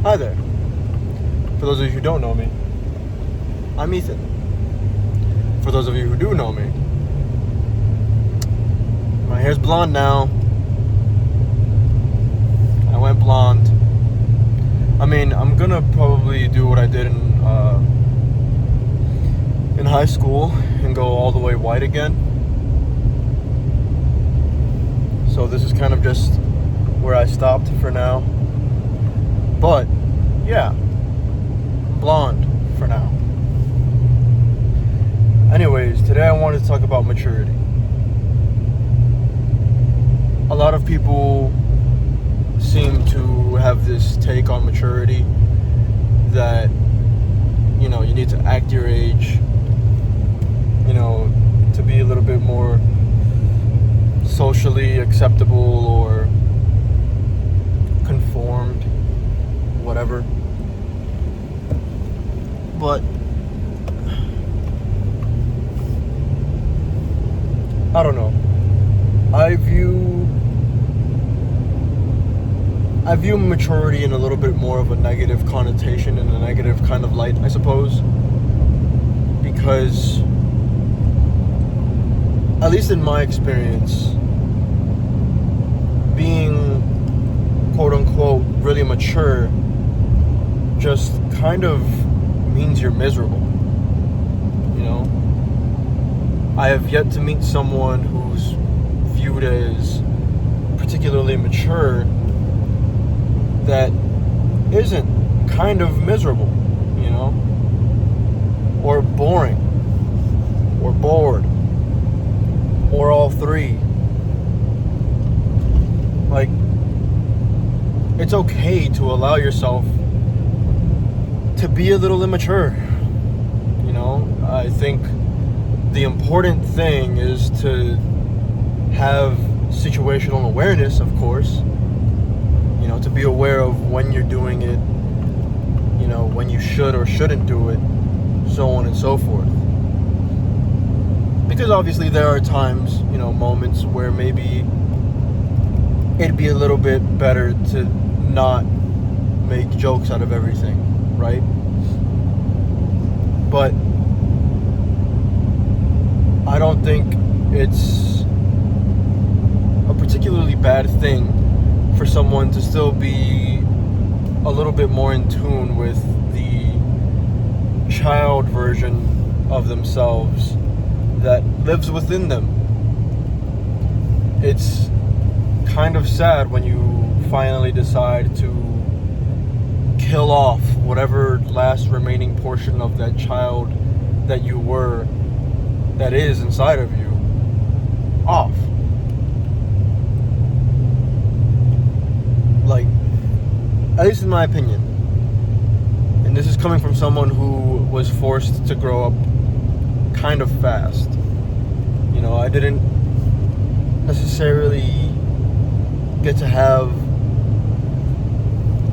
Hi there. For those of you who don't know me, I'm Ethan. For those of you who do know me, my hair's blonde now. I went blonde. I mean, I'm gonna probably do what I did in high school and go all the way white again. So this is kind of just where I stopped for now. But yeah, blonde for now. Anyways, today I wanted to talk about maturity. A lot of people seem to have this take on maturity that, you know, you need to act your age, you know, to be a little bit more socially acceptable or conformed, whatever. But I don't know. I view maturity in a little bit more of a negative connotation, in a negative kind of light, I suppose. Because, at least in my experience, being quote unquote really mature just kind of means you're miserable. You know? I have yet to meet someone who's viewed as particularly mature that isn't kind of miserable, you know, or boring, or bored, or all three. Like, it's okay to allow yourself to be a little immature, you know. I think the important thing is to have situational awareness, of course. You know, to be aware of when you're doing it, you know, when you should or shouldn't do it, so on and so forth. Because obviously there are times, you know, moments where maybe it'd be a little bit better to not make jokes out of everything, right? But I don't think it's a particularly bad thing for someone to still be a little bit more in tune with the child version of themselves that lives within them. It's kind of sad when you finally decide to kill off whatever last remaining portion of that child that you were, that is inside of you, off. Like, at least in my opinion, and this is coming from someone who was forced to grow up kind of fast. You know, I didn't necessarily get to have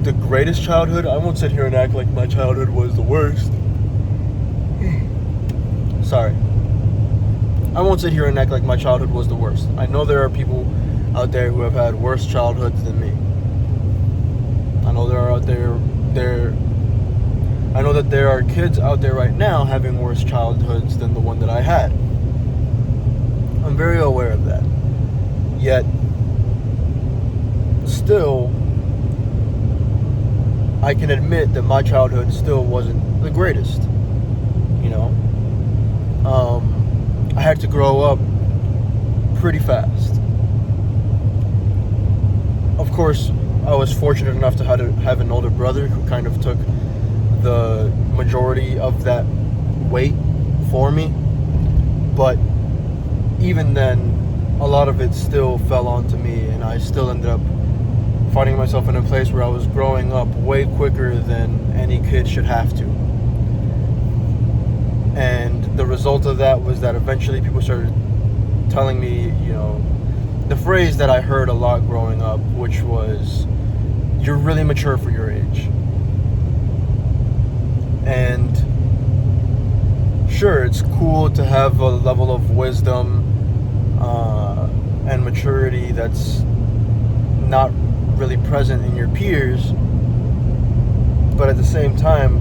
the greatest childhood. I won't sit here and act like my childhood was the worst. Sorry. I won't sit here and act like my childhood was the worst. I know there are people out there who have had worse childhoods than me. I know I know that there are kids out there right now having worse childhoods than the one that I had. I'm very aware of that. Yet, still, I can admit that my childhood still wasn't the greatest. You know? I had to grow up pretty fast. Of course, I was fortunate enough to have an older brother who kind of took the majority of that weight for me. But even then, a lot of it still fell onto me, and I still ended up finding myself in a place where I was growing up way quicker than any kid should have to. And the result of that was that eventually people started telling me, you know, the phrase that I heard a lot growing up, which was, "You're really mature for your age." And sure, it's cool to have a level of wisdom and maturity that's not really present in your peers. But at the same time,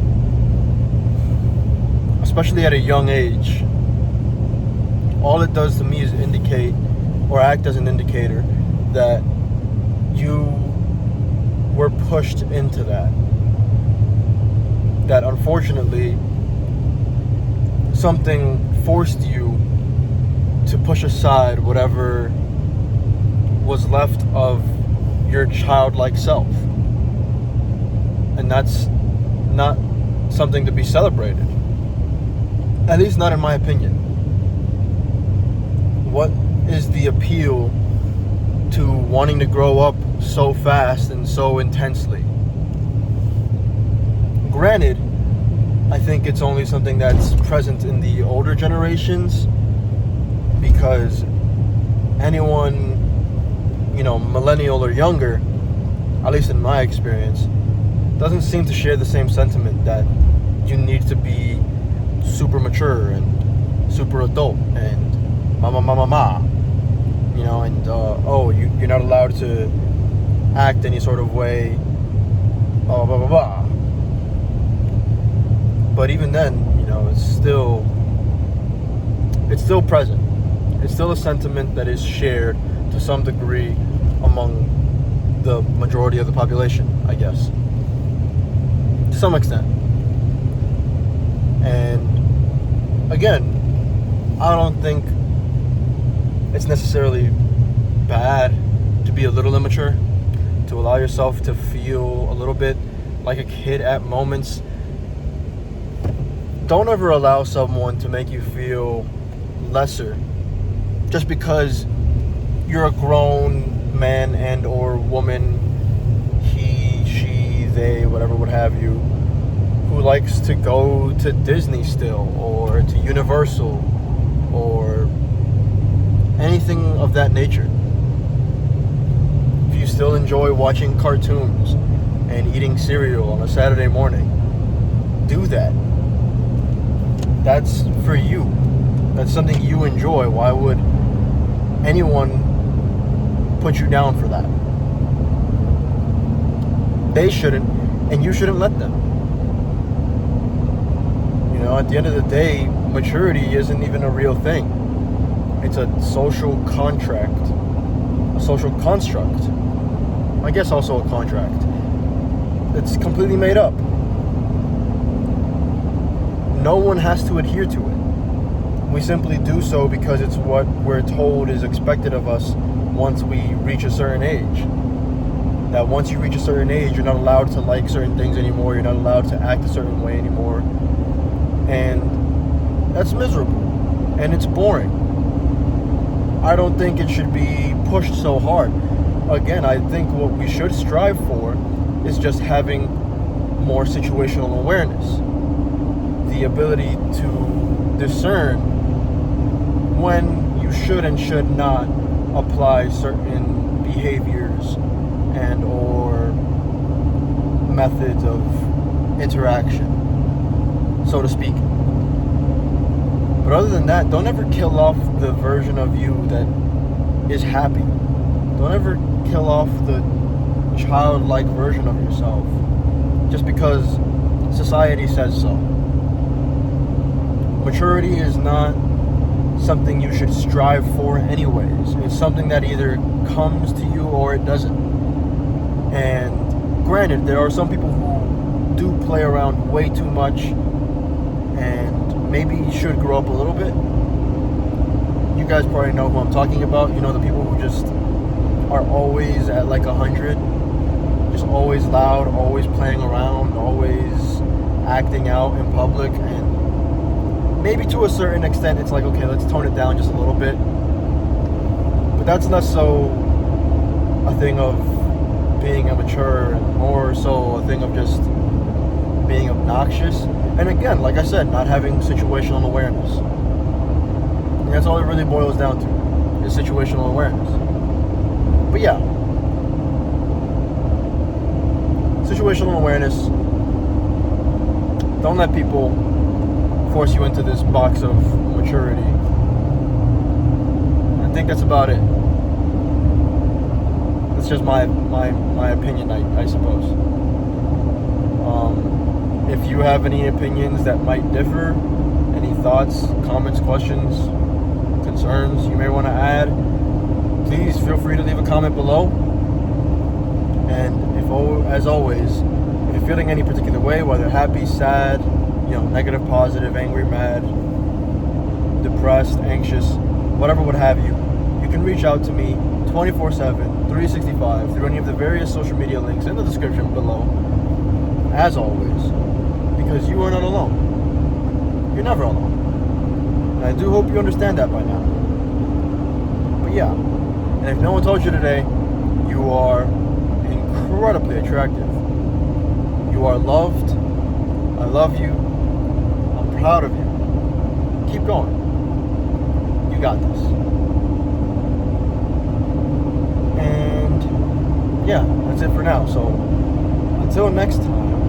especially at a young age, all it does to me is indicate or act as an indicator that you were pushed into that. That unfortunately something forced you to push aside whatever was left of your childlike self. And that's not something to be celebrated. At least not in my opinion. What is the appeal to wanting to grow up so fast and so intensely? Granted, I think it's only something that's present in the older generations, because anyone, millennial or younger, at least in my experience, doesn't seem to share the same sentiment that you need to be super mature and super adult and you're not allowed to act any sort of way, blah blah blah blah. But even then, it's still present. It's still a sentiment that is shared to some degree among the majority of the population, I guess, to some extent. And again, I don't think it's necessarily bad to be a little immature, to allow yourself to feel a little bit like a kid at moments. Don't ever allow someone to make you feel lesser just because you're a grown man and or woman, he, she, they, whatever, what have you, who likes to go to Disney still, or to Universal, or anything of that nature. If you still enjoy watching cartoons and eating cereal on a Saturday morning, do that. That's for you. That's something you enjoy. Why would anyone put you down for that? They shouldn't, and you shouldn't let them. At the end of the day, maturity isn't even a real thing. It's a social contract, a social construct. I guess also a contract. It's completely made up. No one has to adhere to it. We simply do so because it's what we're told is expected of us once we reach a certain age. That once you reach a certain age, you're not allowed to like certain things anymore. You're not allowed to act a certain way anymore. And that's miserable. And it's boring. I don't think it should be pushed so hard. Again, I think what we should strive for is just having more situational awareness. The ability to discern when you should and should not apply certain behaviors and or methods of interaction, so to speak. But other than that, don't ever kill off the version of you that is happy. Don't ever kill off the childlike version of yourself just because society says so. Maturity is not something you should strive for anyways. It's something that either comes to you or it doesn't. And granted, there are some people who do play around way too much and maybe should grow up a little bit. You guys probably know who I'm talking about. The people who just are always at like 100, just always loud, always playing around, always acting out in public. And maybe to a certain extent it's like, okay, let's tone it down just a little bit. But that's less so a thing of being immature and more so a thing of just being obnoxious. And again, like I said, not having situational awareness. And that's all it really boils down to, is situational awareness. But yeah, situational awareness. Don't let people force you into this box of maturity. I think that's about it. That's just my opinion, I suppose. have any opinions that might differ, any thoughts, comments, questions, concerns you may want to add, please feel free to leave a comment below. And as always, if you're feeling any particular way, whether happy, sad, negative, positive, angry, mad, depressed, anxious, whatever would have you, you can reach out to me 24/7, 365 through any of the various social media links in the description below. As always, because you are not alone. You're never alone. And I do hope you understand that by now. But yeah, and if no one told you today, you are incredibly attractive. You are loved. I love you. I'm proud of you. Keep going. You got this. And yeah, that's it for now. So until next time.